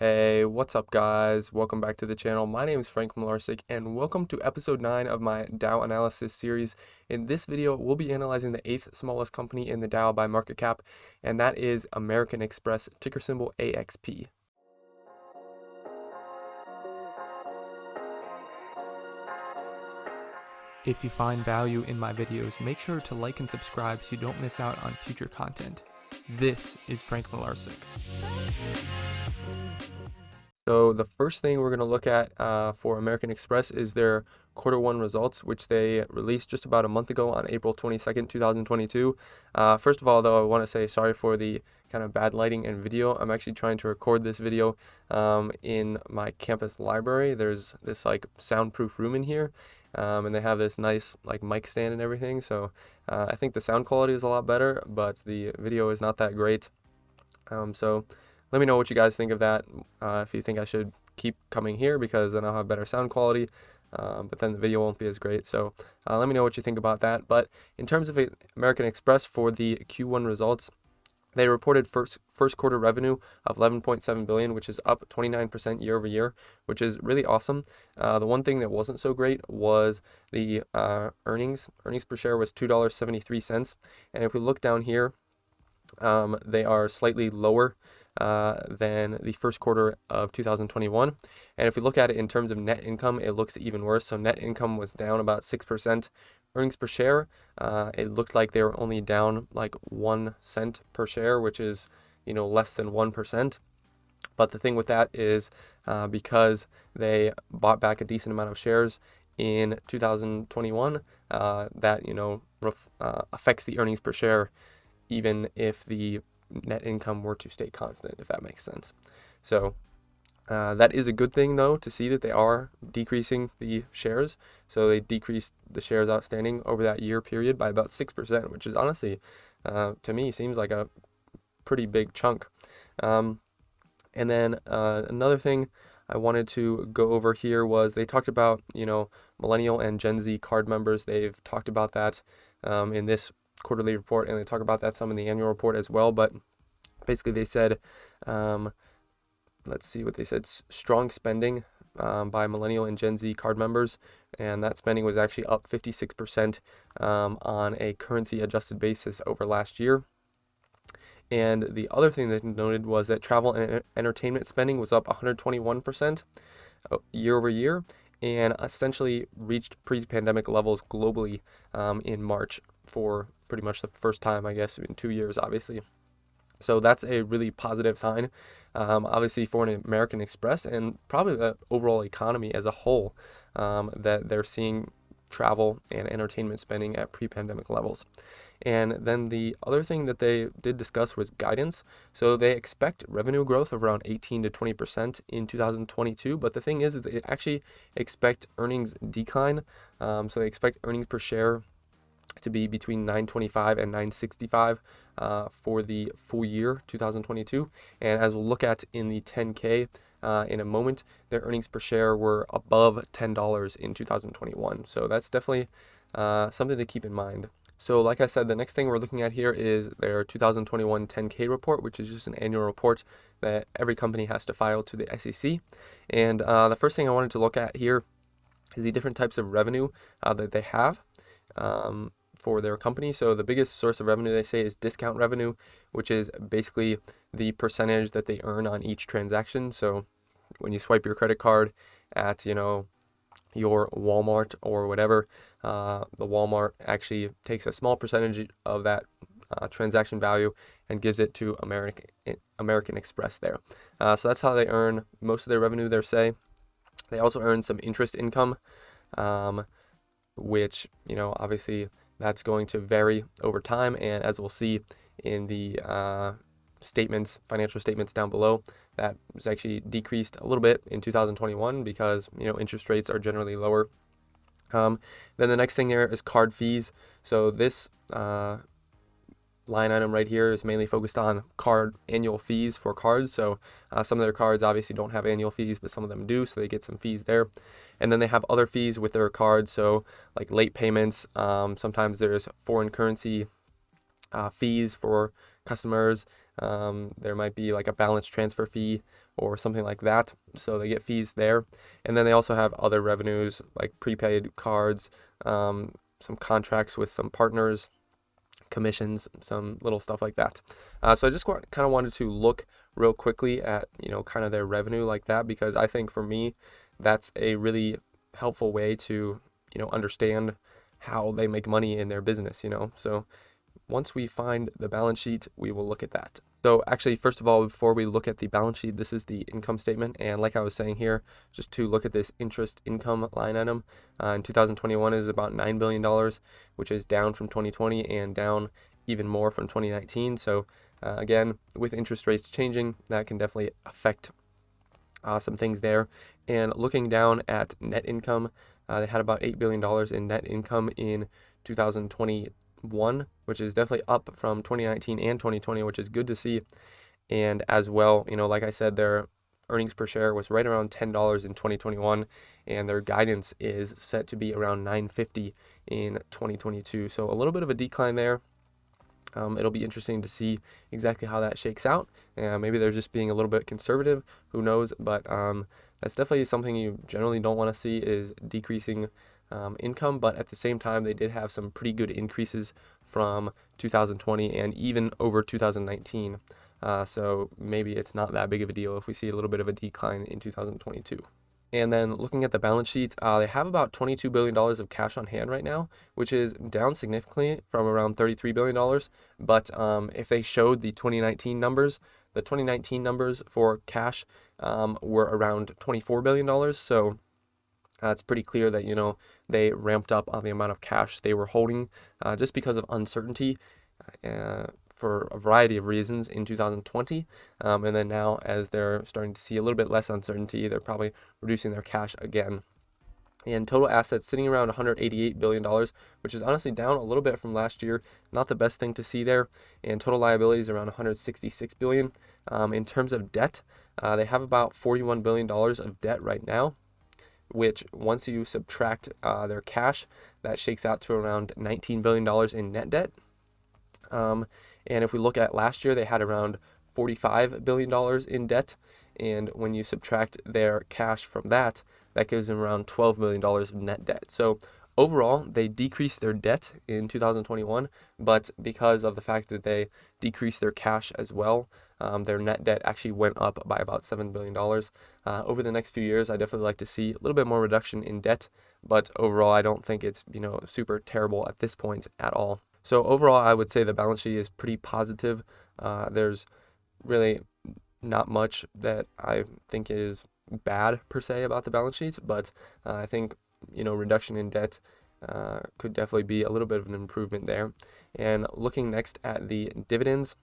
Hey, what's up guys? Welcome back to the channel. My name is Frank Mularcik and welcome to episode 9 of my Dow analysis series. In this video, we'll be analyzing the 8th smallest company in the Dow by market cap, and that is American Express, ticker symbol AXP. If you find value in my videos, make sure to like and subscribe so you don't miss out on future content. This is Frank Mularcik. So the first thing we're going to look at for American Express is their Q1 results, which they released just about a month ago on April 22nd, 2022. First of all, though, I want to say sorry for the kind of bad lighting and video. I'm actually trying to record this video in my campus library. There's this like soundproof room in here, and they have this nice like mic stand and everything. So I think the sound quality is a lot better, but the video is not that great. So let me know what you guys think of that. If you think I should keep coming here because then I'll have better sound quality, but then the video won't be as great. So let me know what you think about that. But in terms of American Express for the Q1 results, they reported first quarter revenue of 11.7 billion, which is up 29% year over year, which is really awesome. The one thing that wasn't so great was the earnings. Earnings per share was $2.73. And if we look down here, they are slightly lower than the first quarter of 2021. And if we look at it in terms of net income, it looks even worse. So net income was down about 6%. Earnings per share, it looked like they were only down like 1 cent per share, which is, less than 1%. But the thing with that is because they bought back a decent amount of shares in 2021, that, affects the earnings per share, even if the net income were to stay constant, if that makes sense. So that is a good thing, though, to see that they are decreasing the shares. So they decreased the shares outstanding over that year period by about 6%, which is honestly, to me, seems like a pretty big chunk. And then another thing I wanted to go over here was they talked about, Millennial and Gen Z card members. They've talked about that in this quarterly report, and they talk about that some in the annual report as well. But basically they said, let's see what they said, strong spending by Millennial and Gen Z card members, and that spending was actually up 56% on a currency adjusted basis over last year. And the other thing that noted was that travel and entertainment spending was up 121% year over year, and essentially reached pre-pandemic levels globally in March for pretty much the first time, I guess, in 2 years, obviously. So that's a really positive sign, obviously, for an American Express and probably the overall economy as a whole, that they're seeing travel and entertainment spending at pre-pandemic levels. And then the other thing that they did discuss was guidance. So they expect revenue growth of around 18 to 20% in 2022. But the thing is they actually expect earnings decline. So they expect earnings per share to be between 925 and 965 for the full year 2022. And as we'll look at in the 10K in a moment, their earnings per share were above $10 in 2021. So that's definitely something to keep in mind. So like I said, the next thing we're looking at here is their 2021 10K report, which is just an annual report that every company has to file to the SEC. And the first thing I wanted to look at here is the different types of revenue that they have for their company. So the biggest source of revenue, they say, is discount revenue, which is basically the percentage that they earn on each transaction. So when you swipe your credit card at, your Walmart or whatever, the Walmart actually takes a small percentage of that transaction value and gives it to American Express there. So that's how they earn most of their revenue, they say. They also earn some interest income, which, obviously that's going to vary over time. And as we'll see in the financial statements down below, that was actually decreased a little bit in 2021 because, interest rates are generally lower. Then the next thing here is card fees. So this line item right here is mainly focused on card annual fees for cards. So some of their cards obviously don't have annual fees, but some of them do, so they get some fees there. And then they have other fees with their cards, so like late payments. Sometimes there's foreign currency fees for customers. There might be like a balance transfer fee or something like that. So they get fees there. And then they also have other revenues like prepaid cards, some contracts with some partners, commissions, some little stuff like that. So I just kind of wanted to look real quickly at, kind of their revenue like that, because I think for me, that's a really helpful way to, understand how they make money in their business, So once we find the balance sheet, we will look at that. So actually, first of all, before we look at the balance sheet, this is the income statement. And like I was saying here, just to look at this interest income line item, in 2021 is about $9 billion, which is down from 2020 and down even more from 2019. So again, with interest rates changing, that can definitely affect some things there. And looking down at net income, they had about $8 billion in net income in 2021, which is definitely up from 2019 and 2020, which is good to see. And as well, like I said, their earnings per share was right around $10 in 2021, and their guidance is set to be around $9.50 in 2022. So a little bit of a decline there. It'll be interesting to see exactly how that shakes out. Maybe they're just being a little bit conservative, who knows, but that's definitely something you generally don't want to see, is decreasing income. But at the same time, they did have some pretty good increases from 2020 and even over 2019. So maybe it's not that big of a deal if we see a little bit of a decline in 2022. And then looking at the balance sheet, they have about $22 billion of cash on hand right now, which is down significantly from around $33 billion. But if they showed the 2019 numbers, the 2019 numbers for cash were around $24 billion. So it's pretty clear that, they ramped up on the amount of cash they were holding just because of uncertainty. For a variety of reasons in 2020. And then now, as they're starting to see a little bit less uncertainty, they're probably reducing their cash again. And total assets sitting around $188 billion, which is honestly down a little bit from last year. Not the best thing to see there. And total liabilities around $166 billion. In terms of debt, they have about $41 billion of debt right now, which once you subtract their cash, that shakes out to around $19 billion in net debt. And if we look at last year, they had around $45 billion in debt. And when you subtract their cash from that, that gives them around $12 million of net debt. So overall, they decreased their debt in 2021, but because of the fact that they decreased their cash as well, their net debt actually went up by about $7 billion. Over the next few years, I definitely like to see a little bit more reduction in debt, but overall, I don't think it's, super terrible at this point at all. So overall, I would say the balance sheet is pretty positive. There's really not much that I think is bad per se about the balance sheet, but I think, reduction in debt could definitely be a little bit of an improvement there. And looking next at the dividends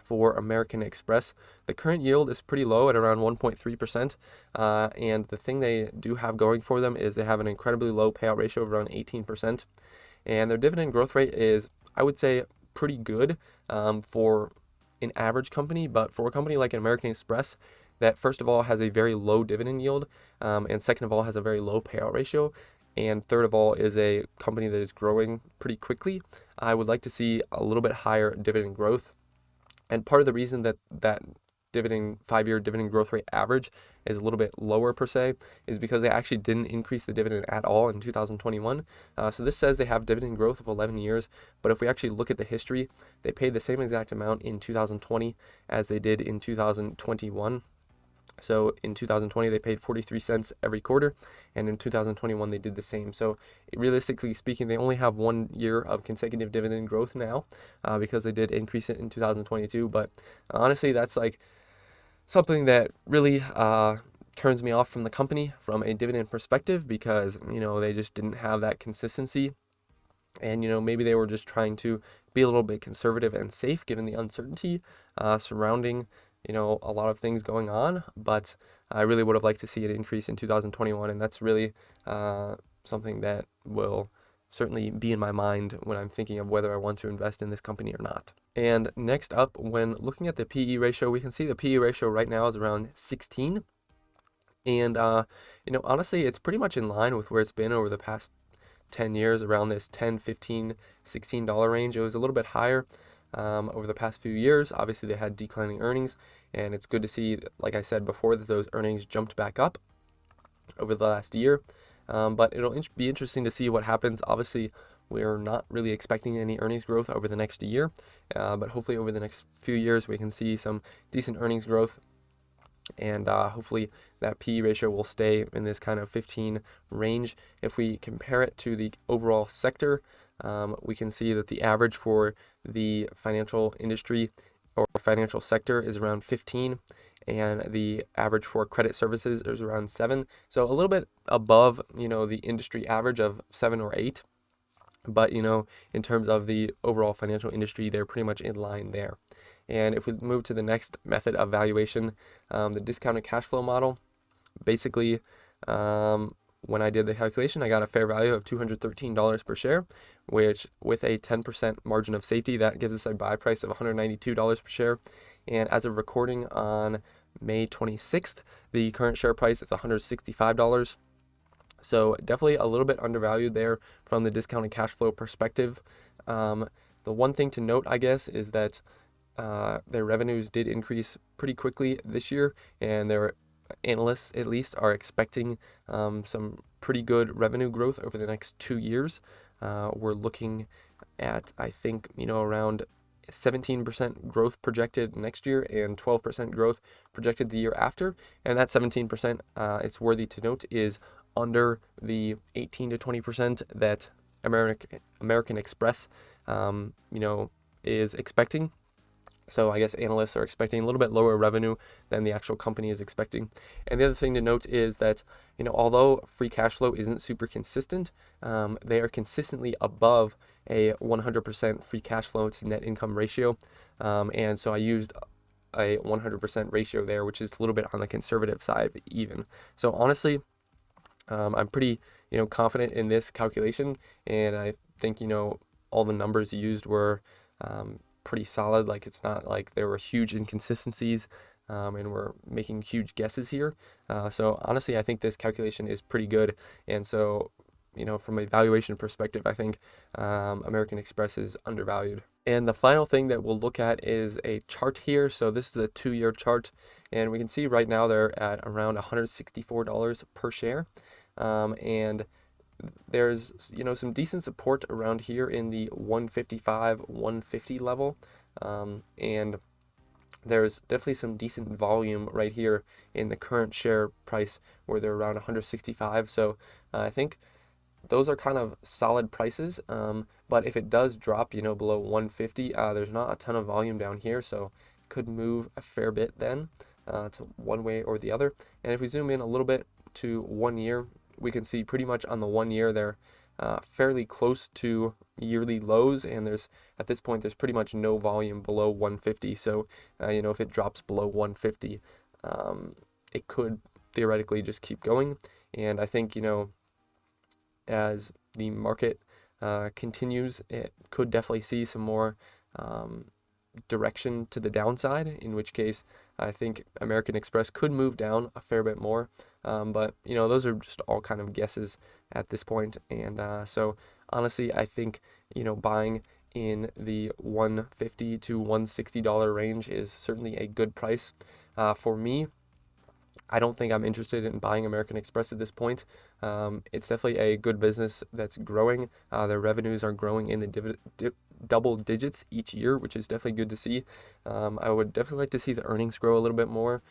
for American Express, the current yield is pretty low at around 1.3%. And the thing they do have going for them is they have an incredibly low payout ratio of around 18%. And their dividend growth rate is, I would say, pretty good for an average company. But for a company like an American Express, that first of all has a very low dividend yield, and second of all has a very low payout ratio, and third of all is a company that is growing pretty quickly, I would like to see a little bit higher dividend growth. And part of the reason that 5-year dividend growth rate average is a little bit lower per se is because they actually didn't increase the dividend at all in 2021. So this says they have dividend growth of 11 years, but if we actually look at the history, they paid the same exact amount in 2020 as they did in 2021. So in 2020, they paid 43 cents every quarter, and in 2021, they did the same. So realistically speaking, they only have 1 year of consecutive dividend growth now because they did increase it in 2022. But honestly, that's like something that really turns me off from the company from a dividend perspective because, they just didn't have that consistency. And, maybe they were just trying to be a little bit conservative and safe given the uncertainty surrounding a lot of things going on, but I really would have liked to see an increase in 2021, and that's really something that will certainly be in my mind when I'm thinking of whether I want to invest in this company or not. And next up, when looking at the PE ratio, we can see the PE ratio right now is around 16, and honestly, it's pretty much in line with where it's been over the past 10 years, around this $10, $15, $16 range. It was a little bit higher over the past few years. Obviously, they had declining earnings, and it's good to see, like I said before, that those earnings jumped back up over the last year. But it'll be interesting to see what happens. Obviously, we're not really expecting any earnings growth over the next year, but hopefully over the next few years we can see some decent earnings growth, and hopefully that PE ratio will stay in this kind of 15 range. If we compare it to the overall sector, we can see that the average for the financial industry or financial sector is around 15, and the average for credit services is around 7. So a little bit above, the industry average of 7 or 8. But, in terms of the overall financial industry, they're pretty much in line there. And if we move to the next method of valuation, the discounted cash flow model, basically, when I did the calculation, I got a fair value of $213 per share, which with a 10% margin of safety, that gives us a buy price of $192 per share. And as of recording on May 26th, the current share price is $165. So definitely a little bit undervalued there from the discounted cash flow perspective. The one thing to note, I guess, is that their revenues did increase pretty quickly this year, and their analysts at least are expecting some pretty good revenue growth over the next 2 years. We're looking at, I think, around 17% growth projected next year and 12% growth projected the year after. And that 17%, it's worthy to note, is under the 18 to 20% that American Express, is expecting. So I guess analysts are expecting a little bit lower revenue than the actual company is expecting. And the other thing to note is that, although free cash flow isn't super consistent, they are consistently above a 100% free cash flow to net income ratio. And so I used a 100% ratio there, which is a little bit on the conservative side even. So honestly, I'm pretty, confident in this calculation, and I think, all the numbers used were pretty solid. Like, it's not like there were huge inconsistencies, and we're making huge guesses here. So honestly, I think this calculation is pretty good. And so, from a valuation perspective, I think American Express is undervalued. And the final thing that we'll look at is a chart here. So this is a 2-year chart, and we can see right now they're at around $164 per share. And there's, some decent support around here in the 155, 150 level. And there's definitely some decent volume right here in the current share price where they're around 165. So I think those are kind of solid prices. But if it does drop, below 150, there's not a ton of volume down here. So it could move a fair bit then to one way or the other. And if we zoom in a little bit to 1 year, we can see pretty much on the 1 year they're fairly close to yearly lows, and at this point there's pretty much no volume below 150. So if it drops below 150, it could theoretically just keep going. And I think as the market continues, it could definitely see some more direction to the downside, in which case I think American Express could move down a fair bit more. But those are just all kind of guesses at this point. And so honestly, I think buying in the $150 to $160 range is certainly a good price. For me, I don't think I'm interested in buying American Express at this point. It's definitely a good business that's growing. Their revenues are growing in the double digits each year, which is definitely good to see. I would definitely like to see the earnings grow a little bit more,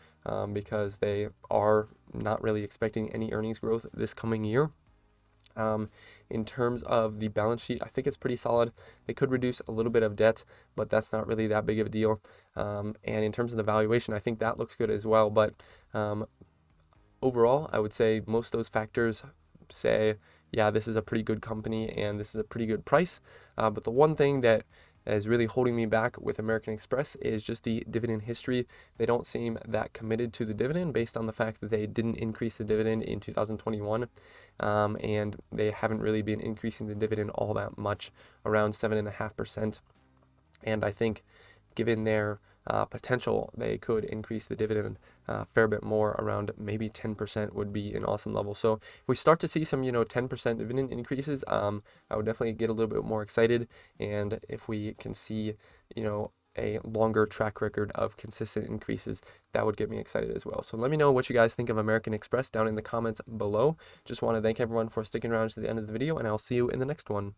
because they are not really expecting any earnings growth this coming year. In terms of the balance sheet, I think it's pretty solid. They could reduce a little bit of debt, but that's not really that big of a deal. And in terms of the valuation, I think that looks good as well. But overall, I would say most of those factors say, yeah, this is a pretty good company and this is a pretty good price. But the one thing that is really holding me back with American Express is just the dividend history. They don't seem that committed to the dividend based on the fact that they didn't increase the dividend in 2021. And they haven't really been increasing the dividend all that much, around 7.5%. And I think given their potential they could increase the dividend a fair bit more, around maybe 10% would be an awesome level. So if we start to see some 10% dividend increases, I would definitely get a little bit more excited. And if we can see a longer track record of consistent increases, that would get me excited as well. So let me know what you guys think of American Express down in the comments below. Just want to thank everyone for sticking around to the end of the video, and I'll see you in the next one.